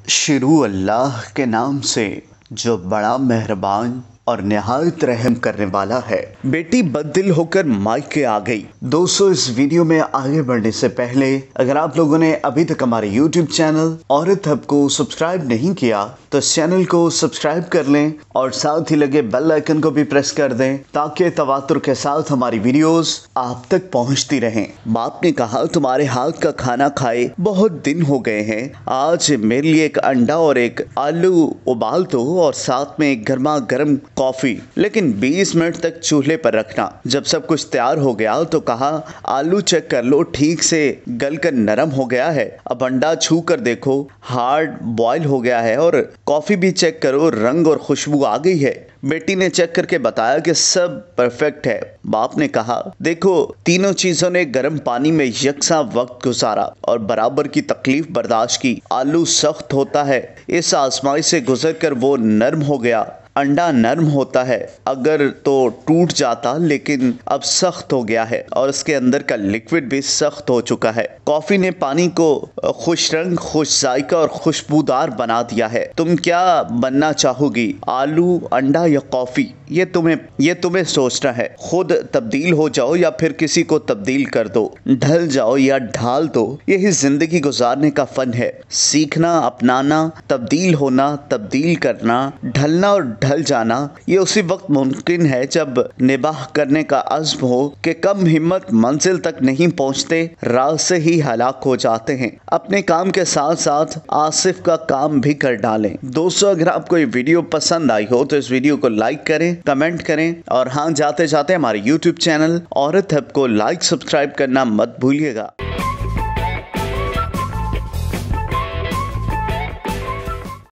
शुरू अल्लाह के नाम से जो बड़ा मेहरबान और निहायत रहम करने वाला है। बेटी बददिल होकर मायके आ गई। दोस्तों, इस वीडियो में आगे बढ़ने से पहले अगर आप लोगों ने अभी तक हमारे YouTube चैनल औरत हब को सब्सक्राइब नहीं किया तो इस चैनल को सब्सक्राइब कर लें और साथ ही लगे बेल आइकन को भी प्रेस कर दें ताकि तवातुर के साथ हमारी वीडियोस आप तक पहुंचती रहें। बाप ने कहा, तुम्हारे हाथ का खाना खाए बहुत दिन हो गए हैं, आज मेरे लिए एक अंडा और एक आलू उबाल दो और साथ में एक गर्मा गर्म कॉफी, लेकिन 20 मिनट तक चूल्हे पर रखना। जब सब कुछ तैयार हो गया तो कहा, आलू चेक कर लो, ठीक से गल कर नरम हो गया है। अब अंडा छू कर देखो, हार्ड बॉयल हो गया है और कॉफी भी चेक करो, रंग और खुशबू आ गई है। बेटी ने चेक करके बताया कि सब परफेक्ट है। बाप ने कहा, देखो तीनों चीजों ने गर्म पानी में यकसा वक्त गुजारा और बराबर की तकलीफ बर्दाश्त की। आलू सख्त होता है, इस आजमाइश से गुजरकर वो नरम हो गया। अंडा नरम होता है, अगर तो टूट जाता, लेकिन अब सख्त हो गया है और उसके अंदर का लिक्विड भी सख्त हो चुका है। कॉफी ने पानी को खुश रंग, खुश जायका और खुशबूदार बना दिया है। तुम क्या बनना चाहोगी, आलू, अंडा या कॉफी? ये तुम्हें सोचना है। खुद तब्दील हो जाओ या फिर किसी को तब्दील कर दो, ढल जाओ या ढाल दो। यही जिंदगी गुजारने का फन है। सीखना, अपनाना, तब्दील होना, तब्दील करना, ढलना और ढल जाना, ये उसी वक्त मुमकिन है जब निबाह करने का अज़्म हो कि कम हिम्मत मंजिल तक नहीं पहुंचते, राह से ही हलाक हो जाते हैं। अपने काम के साथ साथ आसिफ का काम भी कर डालें। दोस्तों, अगर आपको ये वीडियो पसंद आई हो तो इस वीडियो को लाइक करें, कमेंट करें और हाँ, जाते जाते हमारे YouTube चैनल औरत हब को लाइक, सब्सक्राइब करना मत भूलिएगा।